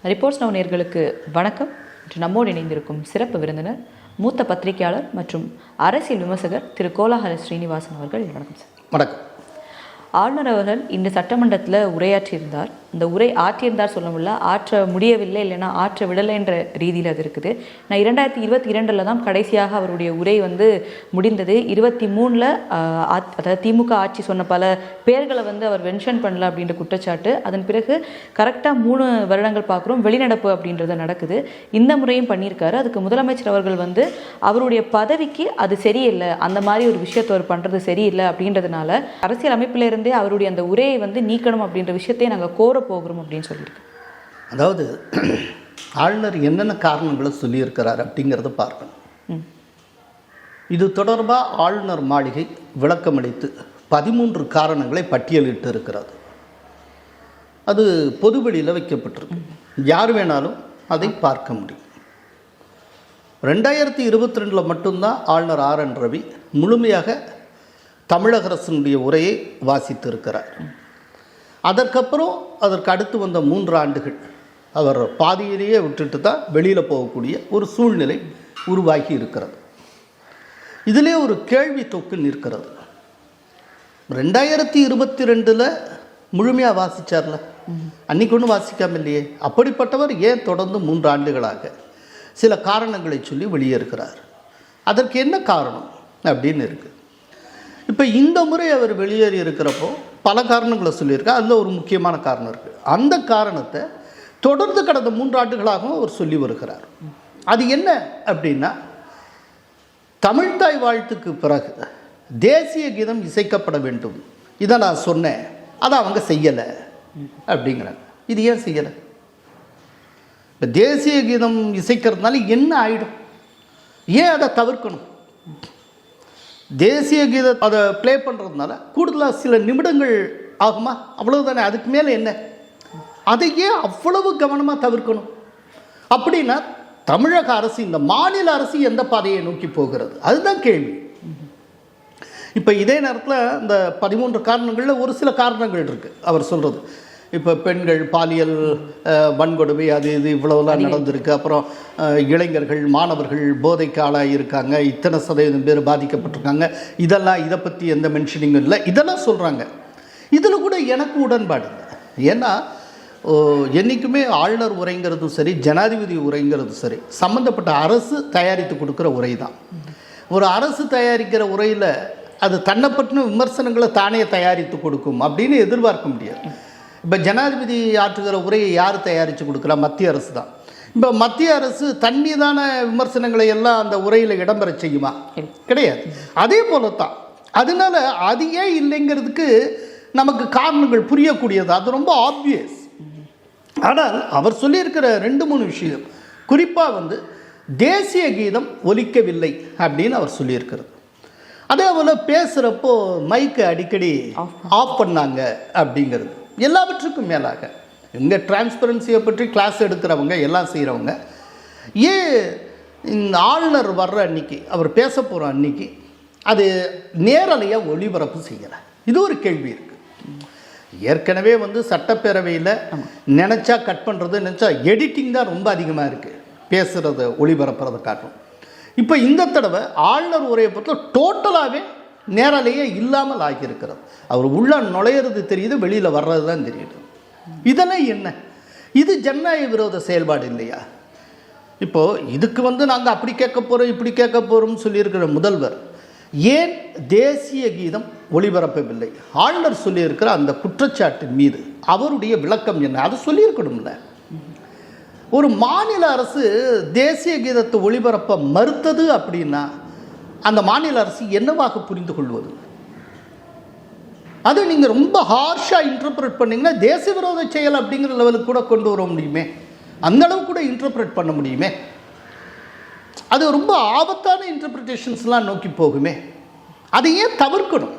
Reports now நேயர்களுக்கு வணக்கம். இன்று நம்மோடு இணைந்திருக்கும் சிறப்பு விருந்தினர் மூத்த பத்திரிகையாளர் மற்றும் அரசியல் விமர்சகர் திரு கோலாஹல ஸ்ரீனிவாசன் அவர்கள். வணக்கம் சார். வணக்கம். ஆளுநர் அவர்கள் இன்று சட்டமன்றத்தில் உரையாற்றியிருந்தார். இந்த உரை ஆற்றியிருந்தார் சொல்ல முடியல, ஆற்ற முடியவில்லை, இல்லைன்னா ஆற்ற விடலை என்ற ரீதியில் அது இருக்குது. நான் 2022 தான் கடைசியாக அவருடைய உரை முடிந்தது. 23 அதாவது திமுக ஆட்சி சொன்ன பல பேர்களை அவர் மென்ஷன் பண்ணல அப்படின்ற குற்றச்சாட்டு. அதன் பிறகு கரெக்டாக 3 வருடங்கள் பார்க்குறோம், வெளிநடப்பு அப்படின்றது நடக்குது. இந்த முறையும் பண்ணியிருக்காரு. அதுக்கு முதலமைச்சர் அவர்கள் அவருடைய பதவிக்கு அது சரியில்லை, அந்த மாதிரி ஒரு விஷயத்தை அவர் பண்ணுறது சரியில்லை அப்படின்றதுனால அரசியல் அமைப்பில் அவருடைய அந்த உரையை நீக்கணும் அப்படின்ற விஷயத்தை நாங்கள் கோர போகிறோம் அப்படின்னு சொல்லியிருக்கோம். அதாவது ஆளுநர் என்னென்ன காரணங்களை சொல்லியிருக்கிறார் அப்படிங்கிறத பார்க்கணும். இது தொடர்பாக ஆளுநர் மாளிகை விளக்கமளித்து 13 காரணங்களை பட்டியலிட்டு இருக்கிறது. அது பொதுவெளியில் வைக்கப்பட்டிருக்கு, யார் வேணாலும் அதை பார்க்க முடியும். 2022 மட்டும்தான் ஆளுநர் RN ரவி முழுமையாக தமிழக அரசினுடைய உரையை வாசித்திருக்கிறார். அதற்கு அடுத்து வந்த 3 ஆண்டுகள் அவர் பாதியிலேயே விட்டுட்டு தான் வெளியில் போகக்கூடிய ஒரு சூழ்நிலை உருவாகி இருக்கிறது. இதிலே ஒரு கேள்வி தொக்கு நிற்கிறது. 2022 முழுமையாக வாசித்தார்ல, அன்றைக்கு ஒன்றும் வாசிக்காமல் இல்லையே. அப்படிப்பட்டவர் ஏன் தொடர்ந்து 3 ஆண்டுகளாக சில காரணங்களை சொல்லி வெளியேறுகிறார்? அதற்கு என்ன காரணம் அப்படின்னு இருக்குது. இப்போ இந்த முறை அவர் வெளியேறி இருக்கிறப்போ பல காரணங்களை சொல்லியிருக்கார். அதில் ஒரு முக்கியமான காரணம் இருக்குது. அந்த காரணத்தை தொடர்ந்து கடந்த 3 ஆண்டுகளாகவும் அவர் சொல்லி வருகிறார். அது என்ன அப்படின்னா, தமிழ்தாய் வாழ்த்துக்கு பிறகு தேசிய கீதம் இசைக்கப்பட வேண்டும், இதை நான் சொன்னேன், அதை அவங்க செய்யலை அப்படிங்கிறாங்க. இது ஏன் செய்யலை? இப்போ தேசிய கீதம் இசைக்கிறதுனால என்ன ஆகிடும்? ஏன் அதை தவிர்க்கணும்? தேசிய கீதம் அதை ப்ளே பண்ணுறதுனால கூடுதலாக சில நிமிடங்கள் ஆகுமா, அவ்வளவுதானே. அதுக்கு மேலே என்ன? அதையே அவ்வளவு கவனமாக தவிர்க்கணும் அப்படின்னா தமிழக அரசு, இந்த மாநில அரசு எந்த பாதையை நோக்கி போகிறது? அதுதான் கேள்வி. இப்போ இதே நேரத்தில் இந்த 13 காரணங்களில் ஒரு சில காரணங்கள் இருக்குது அவர் சொல்கிறது. இப்போ பெண்கள் பாலியல் வன்கொடுமை அது இது இவ்வளவுலாம் நடந்திருக்கு. அப்புறம் இளைஞர்கள் மாணவர்கள் போதைக்கு ஆளாகி இருக்காங்க, இத்தனை சதவீதம் பேர் பாதிக்கப்பட்டிருக்காங்க. இதெல்லாம் இதை பற்றி எந்த மென்ஷனிங்கும் இல்லை. இதெல்லாம் சொல்கிறாங்க. இதில் கூட எனக்கு உடன்பாடு இல்லை. ஏன்னா என்றைக்குமே ஆளுநர் உரைங்கிறதும் சரி, ஜனாதிபதி உரைங்கிறதும் சரி, சம்மந்தப்பட்ட அரசு தயாரித்து கொடுக்குற உரை தான். ஒரு அரசு தயாரிக்கிற உரையில் அது தன்னை பற்றின விமர்சனங்களை தானே தயாரித்து கொடுக்கும் அப்படின்னு எதிர்பார்க்க முடியாது. இப்போ ஜனாதிபதி ஆற்றுகிற உரையை யார் தயாரித்து கொடுக்குறா? மத்திய அரசு தான். இப்போ மத்திய அரசு தன் மீதான விமர்சனங்களை எல்லாம் அந்த உரையில் இடம்பெற செய்யுமா? கிடையாது. அதே போல தான். அதனால அது ஏன் இல்லைங்கிறதுக்கு நமக்கு காரணங்கள் புரியக்கூடியது, அது ரொம்ப ஆப்வியஸ். ஆனால் அவர் சொல்லியிருக்கிற 2-3 விஷயம், குறிப்பாக தேசிய கீதம் ஒலிக்கவில்லை அப்படின்னு அவர் சொல்லியிருக்கிறது. அதே போல் பேசுகிறப்போ மைக்கை அடிக்கடி ஆஃப் பண்ணாங்க அப்படிங்கிறது. எல்லாவற்றுக்கும் மேலாக இங்கே டிரான்ஸ்பரன்சியை பற்றி கிளாஸ் எடுக்கிறவங்க எல்லாம் செய்கிறவங்க, ஏன் இந்த ஆளுநர் வர்ற அன்னைக்கு, அவர் பேச போகிற அன்னைக்கு அது நேரலையாக ஒளிபரப்பு செய்யலை? இது ஒரு கேள்வி இருக்குது. ஏற்கனவே சட்டப்பேரவையில் நினச்சா கட் பண்ணுறது, நினச்சா எடிட்டிங் தான் ரொம்ப அதிகமாக இருக்குது, பேசுகிறத ஒளிபரப்புறதை காட்டும். இப்போ இந்த தடவை ஆளுநர் உரையை பொறுத்த டோட்டலாகவே நேரலையே இல்லாமல் ஆகியிருக்கிறது. அவர் உள்ள நுழையிறது தெரியுது, வெளியில் வர்றது தான் தெரியுது. இதெல்லாம் என்ன? இது ஜனநாயக விரோத செயல்பாடு இல்லையா? இப்போது இதுக்கு நாங்கள் அப்படி கேட்க போகிறோம் இப்படி கேட்க போகிறோம்னு சொல்லியிருக்கிற முதல்வர் ஏன் தேசிய கீதம் ஒளிபரப்பவில்லை? ஆளுநர் சொல்லியிருக்கிற அந்த குற்றச்சாட்டின் மீது அவருடைய விளக்கம் என்ன? அதை சொல்லியிருக்கணும்ல. ஒரு மாநில அரசு தேசிய கீதத்தை ஒளிபரப்ப மறுத்தது அப்படின்னா அந்த மாநில அரசு என்னவாக புரிந்து கொள்வது? அது நீங்கள் ரொம்ப ஹார்ஷாக இன்டர்பிரட் பண்ணிங்கன்னா தேச விரோத செயல் அப்படிங்கிற லெவலுக்கு கூட கொண்டு வர முடியுமே, அந்த அளவு கூட இன்டர்பிரட் பண்ண முடியுமே. அது ரொம்ப ஆபத்தான இன்டர்பிரிட்டேஷன்ஸ்லாம் நோக்கி போகுமே. அதை ஏன் தவிர்க்கணும்?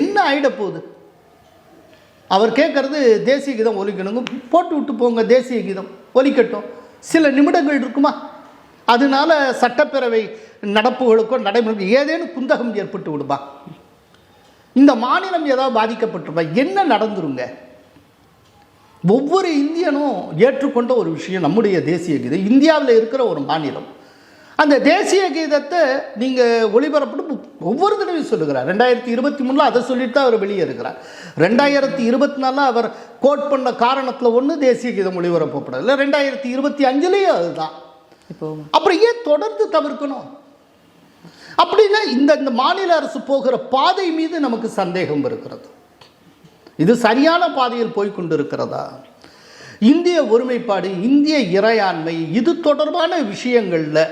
என்ன ஆகிட போகுது? அவர் கேட்குறது தேசிய கீதம் ஒலிக்கணுங்க, போட்டு விட்டு போங்க, தேசிய கீதம் ஒலிக்கட்டும். சில நிமிடங்கள் இருக்குமா? அதனால சட்டப்பேரவை நடப்புகளுக்கோ நடைமுறைக்கு ஏதேனும் குந்தகம் ஏற்பட்டு விடுமா? இந்த மாநிலம் ஏதாவது பாதிக்கப்பட்டிருப்பா? என்ன நடந்துருங்க? ஒவ்வொரு இந்தியனும் ஏற்றுக்கொண்ட ஒரு விஷயம் நம்முடைய தேசிய கீதம். இந்தியாவில் இருக்கிற ஒரு மாநிலம் அந்த தேசிய கீதத்தை நீங்கள் ஒளிபரப்புன்னு ஒவ்வொரு தடவையும் சொல்லுகிறார். 2023 அதை சொல்லிட்டு தான் அவர் வெளியே இருக்கிறார். 2024 அவர் கோட் பண்ண காரணத்தில் ஒன்று தேசிய கீதம் ஒளிபரப்பப்படல. 2025 அதுதான். இப்போ அப்புறம் ஏன் தொடர்ந்து தவிர்க்கணும்? அப்படின்னா இந்த மாநில அரசு போகிற பாதை மீது நமக்கு சந்தேகம் இருக்கிறது. இது சரியான பாதையில் போய்கொண்டிருக்கிறதா? இந்திய ஒருமைப்பாடு, இந்திய இறையாண்மை, இது தொடர்பான விஷயங்களில்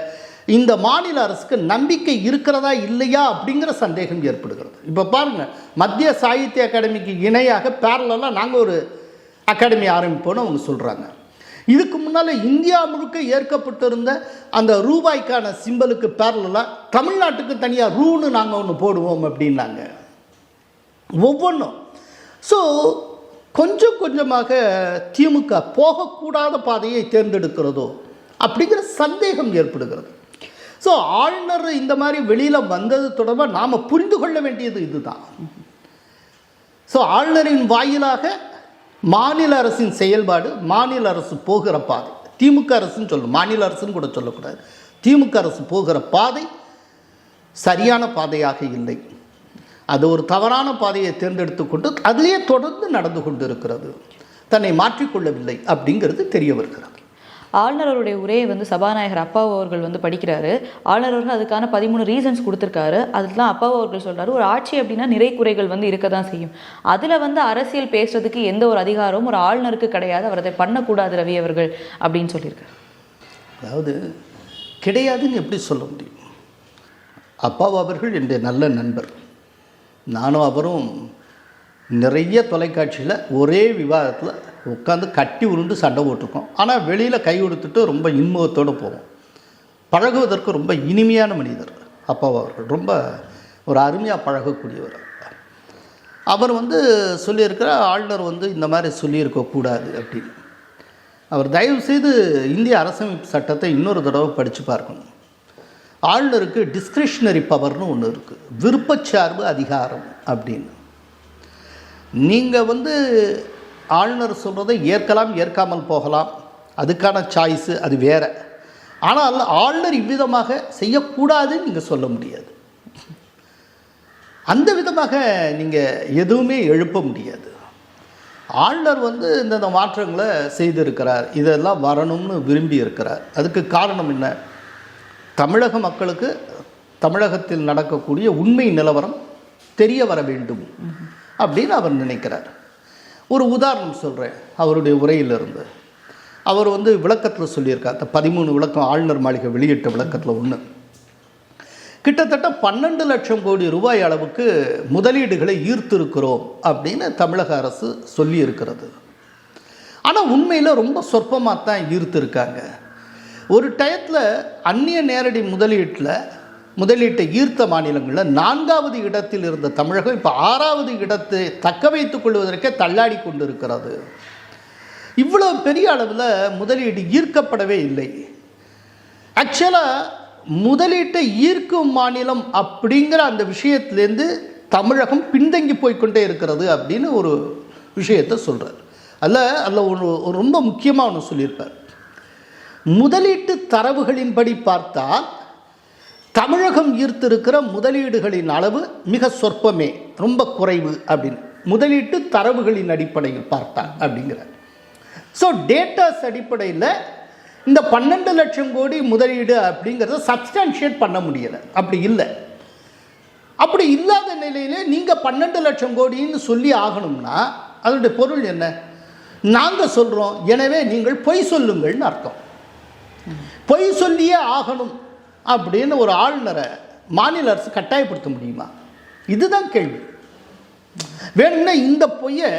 இந்த மாநில அரசுக்கு நம்பிக்கை இருக்கிறதா இல்லையா அப்படிங்கிற சந்தேகம் ஏற்படுகிறது. இப்போ பாருங்கள், மத்திய சாகித்ய அகாடமிக்கு இணையாக பேரலாக நாங்கள் ஒரு அகாடமி ஆரம்பிப்போன்னு அவங்க சொல்கிறாங்க. இதுக்கு முன்னால் இந்தியா முழுக்க ஏற்கப்பட்டிருந்த அந்த ரூபாய்க்கான சிம்பலுக்கு பேரலாக தமிழ்நாட்டுக்கு தனியாக ரூன்னு நாங்கள் ஒன்று போடுவோம் அப்படின்னாங்க. ஒவ்வொன்றும் ஸோ கொஞ்சம் கொஞ்சமாக திமுக போகக்கூடாத பாதையை தேர்ந்தெடுக்கிறதோ அப்படிங்கிற சந்தேகம் ஏற்படுகிறது. ஸோ ஆளுநர் இந்த மாதிரி வெளியில் வந்தது தொடர்பாக நாம் புரிந்து கொள்ள வேண்டியது இதுதான். ஸோ ஆளுநரின் வாயிலாக மாநில அரசின் செயல்பாடு, மாநில அரசு போகிற பாதை, திமுக அரசுன்னு சொல்லணும், மாநில அரசுன்னு கூட சொல்லக்கூடாது, திமுக அரசு போகிற பாதை சரியான பாதையாக இல்லை. அது ஒரு தவறான பாதையை தேர்ந்தெடுத்து கொண்டு அதிலேயே தொடர்ந்து நடந்து கொண்டு இருக்கிறது, தன்னை மாற்றிக்கொள்ளவில்லை அப்படிங்கிறது தெரிய வருகிறது. ஆளுநர் அவருடைய உரையை சபாநாயகர் அப்பாவு அவர்கள் படிக்கிறாரு. ஆளுநர் அவர்கள் அதுக்கான 13 ரீசன்ஸ் கொடுத்துருக்காரு. அதுலாம் அப்பாவு அவர்கள் சொல்கிறாரு, ஒரு ஆட்சி அப்படின்னா நிறை குறைகள் இருக்க தான் செய்யும். அதில் அரசியல் பேசுறதுக்கு எந்த ஒரு அதிகாரமும் ஒரு ஆளுநருக்கு கிடையாது, அவர் அதை பண்ணக்கூடாது ரவி அவர்கள் அப்படின்னு சொல்லியிருக்காரு. அதாவது கிடையாதுன்னு எப்படி சொல்ல முடியும்? அப்பாவு அவர்கள் என்னுடைய நல்ல நண்பர். நானும் அவரும் நிறைய தொலைக்காட்சியில் ஒரே விவாதத்தில் உட்காந்து கட்டி உருண்டு சண்டை போட்டிருக்கோம். ஆனால் வெளியில் கை கொடுத்துட்டு ரொம்ப இன்முகத்தோடு போவோம். பழகுவதற்கு ரொம்ப இனிமையான மனிதர் அப்பாவு அவர்கள். ரொம்ப ஒரு அருமையாக பழகக்கூடியவர். அவர் சொல்லியிருக்கிற ஆளுநர் இந்த மாதிரி சொல்லியிருக்கக்கூடாது அப்படின்னு. அவர் தயவுசெய்து இந்திய அரசமைப்பு சட்டத்தை இன்னொரு தடவை படித்து பார்க்கணும். ஆளுநருக்கு டிஸ்கிரிஷ்னரி பவர்னு ஒன்று இருக்குது, விருப்பச்சார்பு அதிகாரம் அப்படின்னு. நீங்கள் ஆளுநர் சொல்கிறதை ஏற்கலாம், ஏற்காமல் போகலாம், அதுக்கான சாய்ஸு அது வேறு. ஆனால் ஆளுநர் இவ்விதமாக செய்யக்கூடாதுன்னு நீங்கள் சொல்ல முடியாது. அந்த விதமாக நீங்கள் எதுவுமே எழுப்ப முடியாது. ஆளுநர் இந்த மாற்றங்களை செய்திருக்கிறார், இதெல்லாம் வரணும்னு விரும்பி இருக்கிறார். அதுக்கு காரணம் என்ன? தமிழக மக்களுக்கு தமிழகத்தில் நடக்கக்கூடிய உண்மை நிலவரம் தெரிய வர வேண்டும் அப்படின்னு அவர் நினைக்கிறார். ஒரு உதாரணம் சொல்கிறேன் அவருடைய உரையிலிருந்து. அவர் விளக்கத்தில் சொல்லியிருக்கார், 13 விளக்கம் ஆளுநர் மாளிகை வெளியிட்ட விளக்கத்தில் ஒன்று, கிட்டத்தட்ட 12 லட்சம் கோடி ரூபாய் அளவுக்கு முதலீடுகளை ஈர்த்திருக்கிறோம் அப்படின்னு தமிழக அரசு சொல்லி இருக்கிறது. ஆனால் உண்மையில் ரொம்ப சொற்பமாக தான் ஈர்த்திருக்காங்க. ஒரு டயத்தில் அந்நிய நேரடி முதலீட்டை ஈர்த்த மாநிலங்களில் 4வது இடத்தில் இருந்த தமிழகம் இப்போ 6வது இடத்தை தக்க வைத்துக் கொள்வதற்கே தள்ளாடி கொண்டு இருக்கிறது. இவ்வளோ பெரிய அளவில் முதலீடு ஈர்க்கப்படவே இல்லை. ஆக்சுவலாக முதலீட்டை ஈர்க்கும் மாநிலம் அப்படிங்கிற அந்த விஷயத்துலேருந்து தமிழகம் பின்தங்கி போய்கொண்டே இருக்கிறது அப்படின்னு ஒரு விஷயத்தை சொல்கிறார். அதில் ஒரு ரொம்ப முக்கியமாக ஒன்று சொல்லியிருப்பார். முதலீட்டு தரவுகளின்படி பார்த்தால் தமிழகம் ஈர்த்திருக்கிற முதலீடுகளின் அளவு மிக சொற்பமே, ரொம்ப குறைவு அப்படின்னு முதலீட்டு தரவுகளின் அடிப்படையில் பார்த்தால் அப்படிங்கிறார். ஸோ டேட்டாஸ் அடிப்படையில் இந்த 12 லட்சம் கோடி முதலீடு அப்படிங்கிறத சப்ஸ்டான்ஷியேட் பண்ண முடியலை. அப்படி இல்லை. அப்படி இல்லாத நிலையிலே நீங்கள் 12 லட்சம் கோடின்னு சொல்லி ஆகணும்னா அதனுடைய பொருள் என்ன? நாங்கள் சொல்கிறோம், எனவே நீங்கள் பொய் சொல்லுங்கள்னு அர்த்தம். பொய் சொல்லியே ஆகணும் அப்படின்னு ஒரு ஆளுநரை மாநில அரசு கட்டாயப்படுத்த முடியுமா? இதுதான் கேள்வி. வேணும்னா இந்த பொய்யை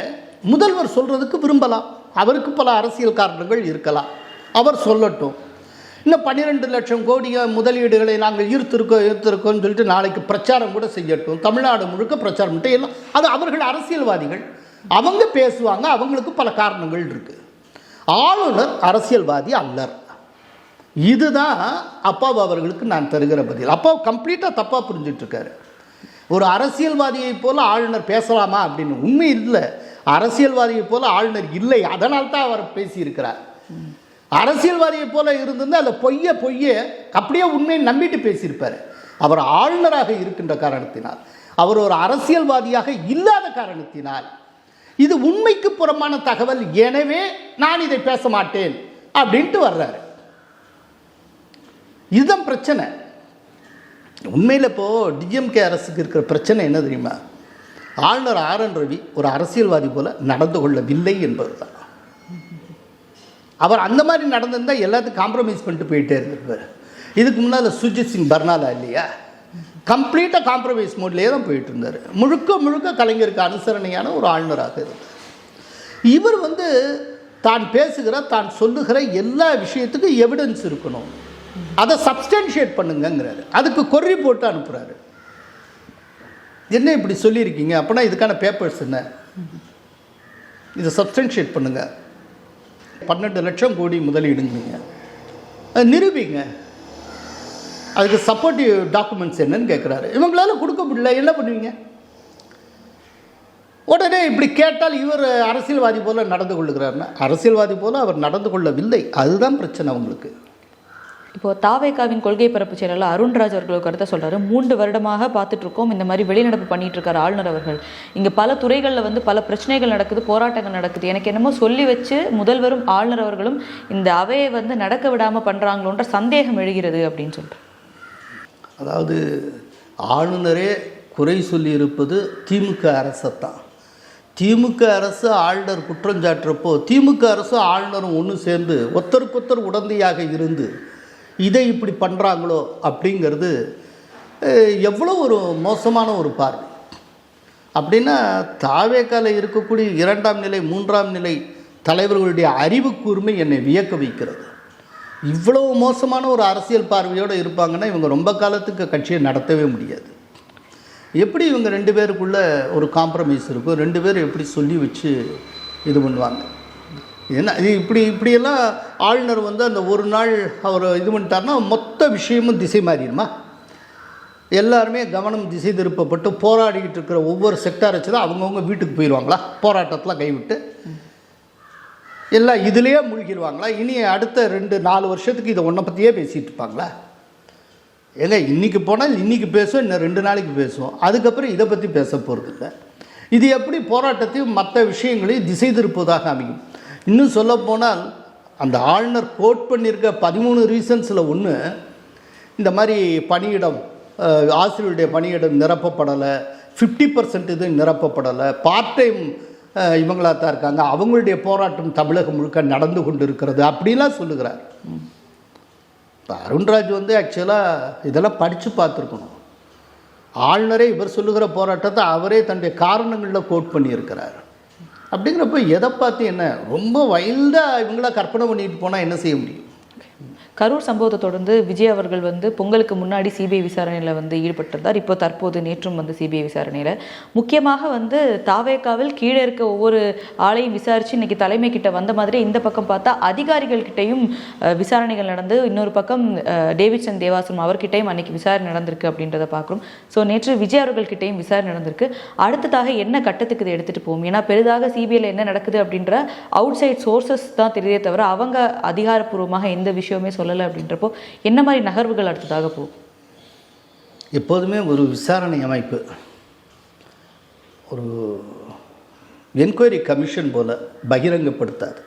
முதல்வர் சொல்கிறதுக்கு விரும்பலாம், அவருக்கு பல அரசியல் காரணங்கள் இருக்கலாம், அவர் சொல்லட்டும். இன்னும் 12 லட்சம் கோடி முதலீடுகளை நாங்கள் ஈர்த்திருக்கோம்னு சொல்லிட்டு நாளைக்கு பிரச்சாரம் கூட செய்யட்டும், தமிழ்நாடு முழுக்க பிரச்சாரம் மட்டும் எல்லாம். அது அவர்கள் அரசியல்வாதிகள், அவங்க பேசுவாங்க, அவங்களுக்கு பல காரணங்கள் இருக்குது. ஆளுநர் அரசியல்வாதி அல்லர். இதுதான் அப்பாவு அவர்களுக்கு நான் தருகிற பதில். அப்பாவு கம்ப்ளீட்டாக தப்பாக புரிஞ்சிட்ருக்காரு. ஒரு அரசியல்வாதியை போல ஆளுநர் பேசலாமா அப்படின்னு. உண்மை இல்லை, அரசியல்வாதியை போல ஆளுநர் இல்லை, அதனால் தான் அவர் பேசியிருக்கிறார். அரசியல்வாதியை போல இருந்திருந்தால் அந்த பொய்ய அப்படியே உண்மையை நம்பிட்டு பேசியிருப்பார். அவர் ஆளுநராக இருக்கின்ற காரணத்தினால், அவர் ஒரு அரசியல்வாதியாக இல்லாத காரணத்தினால் இது உண்மைக்கு புறமான தகவல், எனவே நான் இதை பேச மாட்டேன் அப்படின்ட்டு வர்றாரு. இதுதான் பிரச்சனை. உண்மையில் இப்போது டிஎம்கே அரசுக்கு இருக்கிற பிரச்சனை என்ன தெரியுமா? ஆளுநர் RN ரவி ஒரு அரசியல்வாதி போல நடந்து கொள்ளவில்லை என்பது தான். அவர் அந்த மாதிரி நடந்திருந்தால் எல்லாத்தையும் காம்ப்ரமைஸ் பண்ணிட்டு போயிட்டே இருந்திருப்பார். இதுக்கு முன்னால் சுர்ஜித் சிங் பர்னாலா இல்லையா, கம்ப்ளீட்டாக காம்ப்ரமைஸ் மோட்லேயே தான் போயிட்டு இருந்தார். முழுக்க கலைஞருக்கு அனுசரணையான ஒரு ஆளுநராக இருந்தார். இவர் தான் பேசுகிற தான் சொல்லுகிற எல்லா விஷயத்துக்கும் எவிடன்ஸ் இருக்கணும், அதை சப்ஸ்டான்ஷியேட் பண்ணுங்கிறாரு. அதுக்கு கொர்ரி போட்டு அனுப்புகிறாரு. என்ன இப்படி சொல்லியிருக்கீங்க அப்படின்னா இதுக்கான பேப்பர்ஸ் என்ன, இதை சப்ஸ்டான்ஷியேட் பண்ணுங்க. 12 லட்சம் கோடி முதலீடுங்க, நிரூபிங்க, அதுக்கு சப்போர்ட்டிவ் டாக்குமெண்ட்ஸ் என்னன்னு கேட்குறாரு. இவங்களால கொடுக்க முடியல, என்ன பண்ணுவீங்க? உடனே இப்படி கேட்டால் இவர் அரசியல்வாதி போல நடந்து கொள்ளுகிறாருன்னா, அரசியல்வாதி போல அவர் நடந்து கொள்ளவில்லை, அதுதான் பிரச்சனை அவங்களுக்கு. இப்போ தாவேகாவின் கொள்கை பரப்பு செயலாளர் அருண்ராஜ் அவர்கள் கருத்தை சொல்றாரு. 3 வருடமாக பார்த்துட்டு இருக்கோம் இந்த மாதிரி வெளிநடப்பு பண்ணிட்டு இருக்காரு ஆளுநர் அவர்கள். இங்க பல துறைகளில் பல பிரச்சனைகள் நடக்குது, போராட்டங்கள் நடக்குது. எனக்கு என்னமோ சொல்லி வச்சு முதல்வரும் ஆளுநர் அவர்களும் இந்த அவையை நடக்க விடாம பண்றாங்களோன்ற சந்தேகம் எழுகிறது அப்படின்னு சொல்றாரு. அதாவது ஆளுநரே குறை சொல்லி இருப்பது திமுக அரசைத்தான். திமுக அரசு ஆளுநர் குற்றம் சாட்டுறப்போ திமுக அரசு ஆளுநரும் ஒன்று சேர்ந்து ஒருத்தருக்கொத்தர் உடந்தையாக இருந்து இதை இப்படி பண்ணுறாங்களோ அப்படிங்கிறது எவ்வளோ ஒரு மோசமான ஒரு பார்வை. அப்படின்னா தாவேக்கால இருக்கக்கூடிய 2ஆம் நிலை 3ஆம் நிலை தலைவர்களுடைய அறிவு கூர்மை என்னை வியக்க வைக்கிறது. இவ்வளவு மோசமான ஒரு அரசியல் பார்வையோடு இருப்பாங்கன்னா இவங்க ரொம்ப காலத்துக்கு கட்சியை நடத்தவே முடியாது. எப்படி இவங்க 2 பேருக்குள்ளே ஒரு காம்ப்ரமைஸ் இருக்கும், 2 பேர் எப்படி சொல்லி வச்சு இது பண்ணுவாங்க? என்ன இது இப்படியெல்லாம் ஆளுநர் அந்த ஒரு நாள் அவர் இது பண்ணிட்டார்னா மொத்த விஷயமும் திசை மாறிடுமா? எல்லாருமே கவனம் திசை திருப்பப்பட்டு போராடிக்கிட்டு இருக்கிற ஒவ்வொரு செக்டார் வச்சு தான் அவங்கவுங்க வீட்டுக்கு போயிடுவாங்களா? போராட்டத்தில் கைவிட்டு எல்லாம் இதிலேயே மூழ்கிடுவாங்களா? இனி அடுத்த 2-4 வருஷத்துக்கு இதை ஒன்றை பற்றியே பேசிகிட்டு இருப்பாங்களா? ஏங்க இன்றைக்கி போனால் இன்றைக்கி பேசுவோம், இன்னும் 2 நாளைக்கு பேசுவோம், அதுக்கப்புறம் இதை பற்றி பேச போகிறது இல்லை. இது எப்படி போராட்டத்தையும் மற்ற விஷயங்களையும் திசை திருப்புவதாக அமையும்? இன்னும் சொல்லப்போனால் அந்த ஆளுநர் கோட் பண்ணியிருக்க 13 ரீசன்ஸில் ஒன்று இந்த மாதிரி பணியிடம், ஆசிரியருடைய பணியிடம் நிரப்பப்படலை, 50% இது நிரப்பப்படலை, பார்ட் டைம் இவங்களாக தான் இருக்காங்க, அவங்களுடைய போராட்டம் தமிழகம் முழுக்க நடந்து கொண்டு இருக்கிறது அப்படிலாம் சொல்லுகிறார். இப்போ அருண்ராஜ் ஆக்சுவலாக இதெல்லாம் படித்து பார்த்துருக்கணும். ஆளுநரே இவர் சொல்லுகிற போராட்டத்தை அவரே தன்னுடைய காரணங்களில் கோட் பண்ணியிருக்கிறார். அப்படிங்கிறப்ப எதை பார்த்து என்ன ரொம்ப வைல்டாக இவங்களா கற்பனை பண்ணிட்டு போனால் என்ன செய்ய முடியும்? கரூர் சம்பவத்தை தொடர்ந்து விஜய் அவர்கள் பொங்கலுக்கு முன்னாடி சிபிஐ விசாரணையில் ஈடுபட்டிருந்தார். இப்போ தற்போது நேற்றும் சிபிஐ விசாரணையில் முக்கியமாக தாவேகாவில் கீழே இருக்க ஒவ்வொரு ஆளையும் விசாரித்து இன்றைக்கி தலைமை கிட்ட வந்த மாதிரி இந்த பக்கம் பார்த்தா அதிகாரிகள் கிட்டையும் விசாரணைகள் நடந்து, இன்னொரு பக்கம் டேவிட்சன் தேவாசனம் அவர்கிட்டையும் அன்றைக்கி விசாரணை நடந்திருக்கு அப்படின்றத பார்க்குறோம். ஸோ நேற்று விஜய் அவர்கள்கிட்டையும் விசாரணை நடந்திருக்கு. அடுத்ததாக என்ன கட்டத்துக்கு இதை எடுத்துகிட்டு போகும்? ஏன்னா பெரிதாக சிபிஐயில் என்ன நடக்குது அப்படின்ற அவுட் சைட் சோர்சஸ் தான் தெரியுதே தவிர அவங்க அதிகாரப்பூர்வமாக எந்த விஷயமே சொல்லலை அப்படின்றப்போ என்ன மாதிரி நகர்வுகள் அடுத்ததாக போகும்? எப்போதுமே ஒரு விசாரணை அமைப்பு ஒரு என்கொயரி கமிஷன் போல் பகிரங்கப்படுத்தாது.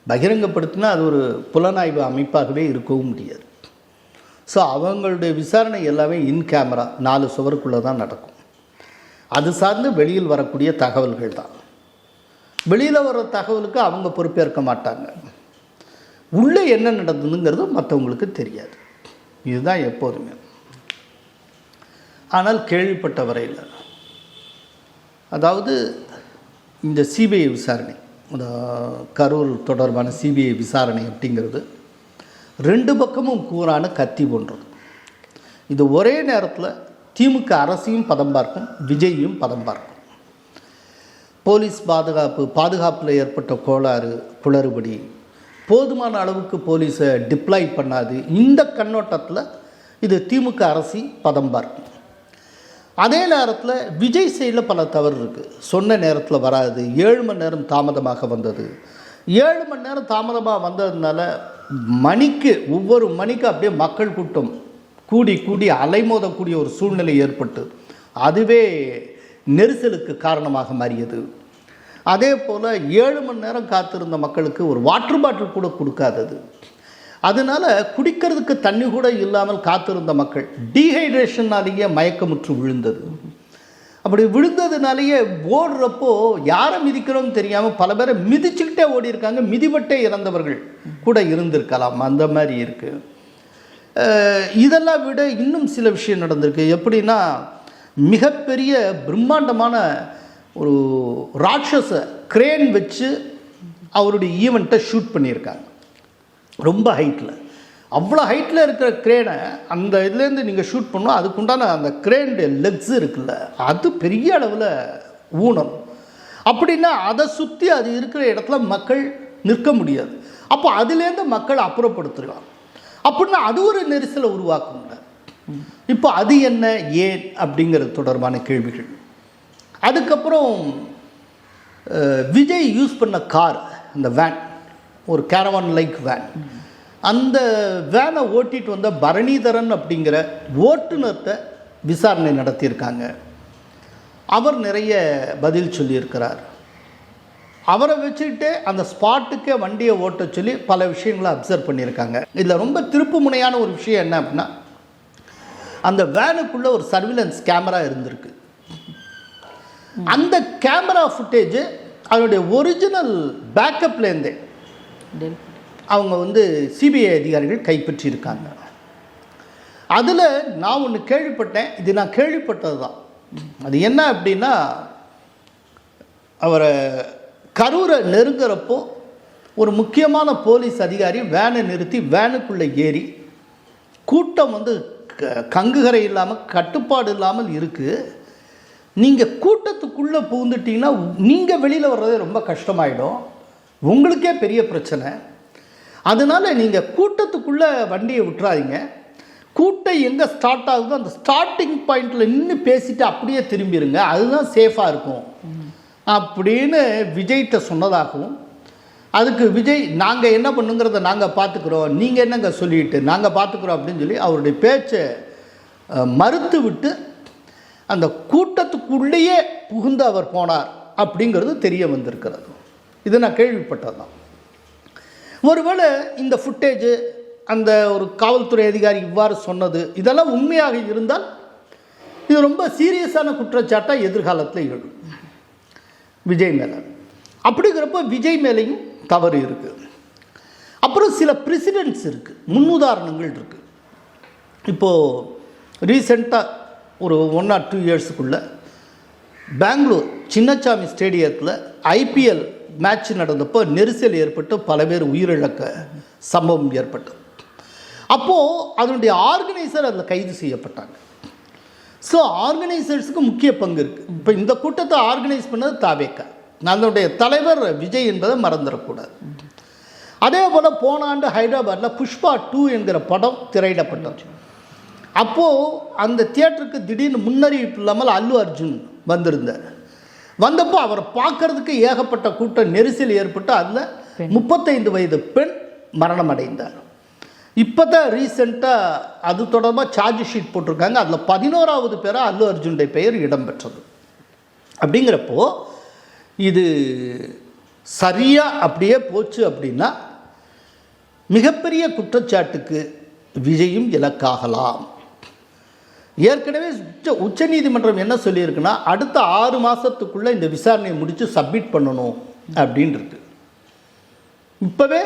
பகிரங்கப்படுத்தினா அது ஒரு புலனாய்வு அமைப்பாகவே இருக்கவும் முடியாது. ஸோ அவங்களுடைய விசாரணை எல்லாமே இன் கேமரா 4 சுவருக்குள்ளே தான் நடக்கும். அது சார்ந்து வெளியில் வரக்கூடிய தகவல்கள் தான். வெளியில் வர தகவலுக்கு அவங்க பொறுப்பேற்க மாட்டாங்க. உள்ளே என்ன நடந்ததுங்கிறது மற்றவங்களுக்கு தெரியாது. இதுதான் எப்போதுமே. ஆனால் கேள்விப்பட்ட வரையில் அதாவது இந்த சிபிஐ விசாரணை, கரூர் தொடர்பான சிபிஐ விசாரணை அப்படிங்கிறது 2 பக்கமும் கூறான கத்தி போன்றது. இது ஒரே நேரத்தில் திமுக அரசையும் பதம் பார்க்கும், விஜயையும் பதம் பார்க்கும். போலீஸ் பாதுகாப்பில் ஏற்பட்ட கோளாறு, குளறுபடி, போதுமான அளவுக்கு போலீஸை டிப்ளாய் பண்ணாது, இந்த கண்ணோட்டத்தில் இது திமுக அரசி பதம் பார்க்கும். அதே நேரத்தில் விஜய் சைடில் பல தவறு இருக்குது. சொன்ன நேரத்தில் வராது, 7 மணி நேரம் தாமதமாக வந்தது. 7 மணி நேரம் தாமதமாக வந்ததுனால ஒவ்வொரு மணிக்கு அப்படியே மக்கள் கூட்டம் கூடி அலைமோதக்கூடிய ஒரு சூழ்நிலை ஏற்பட்டு அதுவே நெரிசலுக்கு காரணமாக மாறியது. அதே போல் 7 மணி நேரம் காத்திருந்த மக்களுக்கு ஒரு வாட்டர் பாட்டில் கூட கொடுக்காதது. அதனால் குடிக்கிறதுக்கு தண்ணி கூட இல்லாமல் காத்திருந்த மக்கள் டீஹைட்ரேஷன்னாலேயே மயக்கமுற்று விழுந்தது. அப்படி விழுந்ததுனாலேயே ஓடுறப்போ யாரை மிதிக்கிறோம்னு தெரியாமல் பல பேரை மிதிச்சுக்கிட்டே ஓடி இருக்காங்க. மிதிபட்டே இறந்தவர்கள் கூட இருந்திருக்கலாம். அந்த மாதிரி இருக்குது. இதெல்லாம் விட இன்னும் சில விஷயம் நடந்திருக்கு. எப்படின்னா, மிகப்பெரிய பிரம்மாண்டமான ஒரு ராட்சச கிரேன் வச்சு அவருடைய ஈவெண்ட்டை ஷூட் பண்ணியிருக்காங்க. ரொம்ப ஹைட்டில், அவ்வளோ ஹைட்டில் இருக்கிற கிரேனை அந்த இதுலேருந்து நீங்கள் ஷூட் பண்ணோம். அதுக்குண்டான அந்த கிரேனுடைய லெக்ஸ் இருக்குல்ல, அது பெரிய அளவில் ஊனம். அப்படின்னா அதை சுற்றி அது இருக்கிற இடத்துல மக்கள் நிற்க முடியாது. அப்போ அதுலேருந்து மக்கள் அப்புறப்படுத்துகிறாங்க. அப்படின்னா அது ஒரு நெரிசலை உருவாக்குங்க. இப்போ அது என்ன, ஏன் அப்படிங்கிறது தொடர்பான கேள்விகள். அதுக்கப்புறம் விஜய் யூஸ் பண்ண கார், இந்த வேன், ஒரு கேரவான் லைக் வேன், அந்த வேனை ஓட்டிகிட்டு வந்த பரணிதரன் அப்படிங்கிற ஓட்டுநர்கிட்ட விசாரணை நடத்தியிருக்காங்க. அவர் நிறைய பதில் சொல்லியிருக்கிறார். அவரை வச்சுக்கிட்டு அந்த ஸ்பாட்டுக்கே வண்டியை ஓட்ட சொல்லி பல விஷயங்களை அப்சர்வ் பண்ணியிருக்காங்க. இதில் ரொம்ப திருப்பு முனையான ஒரு விஷயம் என்ன அப்படின்னா, அந்த வேனுக்குள்ளே ஒரு சர்விலன்ஸ் கேமரா இருந்திருக்கு. அந்த கேமரா ஃபுட்டேஜ் அதனுடைய ஒரிஜினல் பேக்கப்லேருந்தே அவங்க சிபிஐ அதிகாரிகள் கைப்பற்றியிருக்காங்க. அதில் நான் ஒன்று கேள்விப்பட்டேன். இது நான் கேள்விப்பட்டது தான். அது என்ன அப்படின்னா, அவரை கரூரை நெருங்குறப்போ ஒரு முக்கியமான போலீஸ் அதிகாரி வேனை நிறுத்தி வேனுக்குள்ளே ஏறி, கூட்டம் கங்குகரை இல்லாமல் கட்டுப்பாடு இல்லாமல் இருக்குது, நீங்கள் கூட்டத்துக்குள்ளே புகுந்துட்டிங்கன்னா நீங்கள் வெளியில் வர்றதே ரொம்ப கஷ்டமாயிடும், உங்களுக்கே பெரிய பிரச்சனை, அதனால் நீங்கள் கூட்டத்துக்குள்ளே வண்டியை விட்டுறாதீங்க, கூட்டம் எங்கே ஸ்டார்ட் ஆகுதோ அந்த ஸ்டார்டிங் பாயிண்டில் நின்று பேசிட்டு அப்படியே திரும்பிடுங்க, அதுதான் சேஃபாக இருக்கும் அப்படின்னு விஜய்கிட்ட சொன்னதாகவும், அதுக்கு விஜய் நாங்கள் என்ன பண்ணுங்கிறத நாங்கள் பார்த்துக்குறோம், நீங்கள் என்னங்க சொல்லிட்டு நாங்கள் பார்த்துக்குறோம் அப்படின்னு சொல்லி அவருடைய பேச்சை மறுத்து விட்டு அந்த கூட்டத்துக்குள்ளேயே புகுந்து அவர் போனார் அப்படிங்கிறது தெரிய வந்திருக்கிறது. இது நான் கேள்விப்பட்டது தான். ஒருவேளை இந்த ஃபுட்டேஜு, அந்த ஒரு காவல்துறை அதிகாரி இவ்வாறு சொன்னது, இதெல்லாம் உண்மையாக இருந்தால் இது ரொம்ப சீரியஸான குற்றச்சாட்டாக எதிர்காலத்தில் எழும் விஜய் மேலே. அப்படிங்கிறப்போ விஜய் மேலேயும் தவறு இருக்குது. அப்புறம் சில ப்ரெசிடென்ட்ஸ் இருக்குது, முன்னுதாரணங்கள் இருக்குது. இப்போது ரீசெண்டாக ஒரு 1 or 2 இயர்ஸுக்குள்ளே பெங்களூர் சின்னசாமி ஸ்டேடியத்தில் ஐபிஎல் மேட்ச் நடந்தப்போ நெரிசல் ஏற்பட்டு பல பேர் உயிரிழக்க சம்பவம் ஏற்பட்டது. அப்போது அதனுடைய ஆர்கனைசர் அதில் கைது செய்யப்பட்டாங்க. ஸோ ஆர்கனைசர்ஸுக்கு முக்கிய பங்கு இருக்குது. இப்போ இந்த கூட்டத்தை ஆர்கனைஸ் பண்ணது தாவேக்கா, அதனுடைய தலைவர் விஜய் என்பதை மறந்துடக்கூடாது. அதே போல் போன ஆண்டு ஹைதராபாத்தில் புஷ்பா 2 என்கிற படம் திரையிடப்பட்டது. அப்போது அந்த தியேட்டருக்கு திடீர்னு முன்னறிவிப்பு இல்லாமல் அல்லு அர்ஜுன் வந்திருந்தார். வந்தப்போ அவரை பார்க்கறதுக்கு ஏகப்பட்ட கூட்டம், நெரிசல் ஏற்பட்டு அதில் 35 வயது பெண் மரணம் அடைந்தார். இப்போ தான் ரீசெண்டாக அது தொடர்பாக சார்ஜ் ஷீட் போட்டிருக்காங்க. அதில் 11வது பேராக அல்லு அர்ஜுனுடைய பெயர் இடம்பெற்றது. அப்படிங்கிறப்போ இது சரியாக அப்படியே போச்சு அப்படின்னா மிகப்பெரிய குற்றச்சாட்டுக்கு விஜயும் இலக்காகலாம். ஏற்கனவே உச்சநீதிமன்றம் என்ன சொல்லியிருக்குன்னா, அடுத்த 6 மாதத்துக்குள்ளே இந்த விசாரணையை முடித்து சப்மிட் பண்ணணும் அப்படின்றது. இப்போவே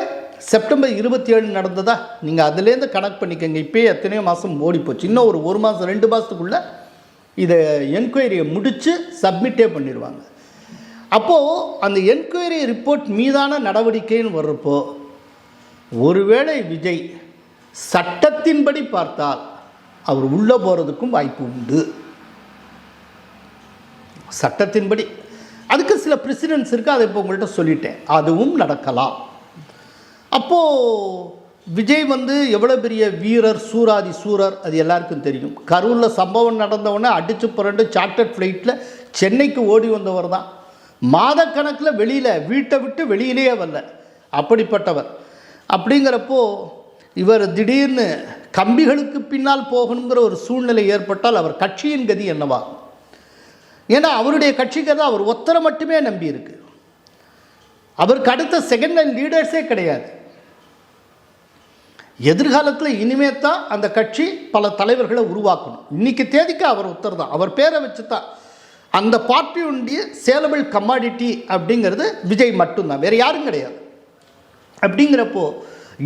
செப்டம்பர் 27 நடந்ததா, நீங்கள் அதுலேருந்து கனெக்ட் பண்ணிக்கோங்க. இப்போயே எத்தனையோ மாதம் ஓடிப்போச்சு. இன்னும் ஒரு 1 மாதம் 2 மாதத்துக்குள்ளே இதை என்கொயரியை முடித்து சப்மிட்டே பண்ணிடுவாங்க. அப்போது அந்த என்கொயரி ரிப்போர்ட் மீதான நடவடிக்கைன்னு வர்றப்போ ஒருவேளை விஜய் சட்டத்தின்படி பார்த்தால் அவர் உள்ளே போகிறதுக்கும் வாய்ப்பு உண்டு. சட்டத்தின்படி அதுக்கு சில ப்ரெசிடென்ட்ஸ் இருக்குது, அதை இப்போ உங்கள்கிட்ட சொல்லிட்டேன், அதுவும் நடக்கலாம். அப்போது விஜய் வந்து எவ்வளோ பெரிய வீரர், சூராதி சூரர், அது எல்லாருக்கும் தெரியும். கரூரில் சம்பவம் நடந்தவுடனே அடித்து புரண்டு சார்ட்டர்ட் ஃப்ளைட்டில் சென்னைக்கு ஓடி வந்தவர் தான். மாதக்கணக்கில் வீட்டை விட்டு வெளியிலேயே வரல, அப்படிப்பட்டவர். அப்படிங்கிறப்போ இவர் திடீர்னு கம்பிகளுக்கு பின்னால் போகணுங்கிற ஒரு சூழ்நிலை ஏற்பட்டால் அவர் கட்சியின் கதி என்னவாகும்? ஏன்னா அவருடைய கட்சிக்கு தான் அவர் ஒத்தரை மட்டுமே நம்பி இருக்கு. அவருக்கு அடுத்த செகண்ட் லைன் லீடர்ஸே கிடையாது. எதிர்காலத்தில் இனிமே தான் அந்த கட்சி பல தலைவர்களை உருவாக்கணும். இன்னைக்கு தேதிக்கு அவர் ஒருத்தர் தான், அவர் பேரை வச்சு தான் அந்த பார்ட்டியுடைய சேலபிள் கமாடிட்டி அப்படிங்கிறது விஜய் மட்டும்தான், வேறு யாரும் கிடையாது. அப்படிங்கிறப்போ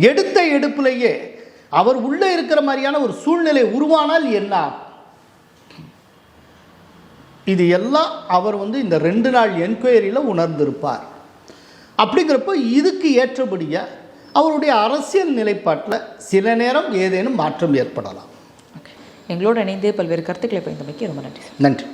எடுத்த எடுப்பிலேயே அவர் உள்ளே இருக்கிற மாதிரியான ஒரு சூழ்நிலை உருவானால் என்ன? இது எல்லாம் அவர் வந்து இந்த 2 நாள் என்கொயரியில் உணர்ந்திருப்பார். அப்படிங்கிறப்போ இதுக்கு ஏற்றபடியாக அவருடைய அரசியல் நிலைப்பாட்டில் சில நேரம் ஏதேனும் மாற்றம் ஏற்படலாம். எங்களோடு இணைந்து பல்வேறு கருத்துக்களை பயந்தமைக்கு ரொம்ப நன்றி. நன்றி.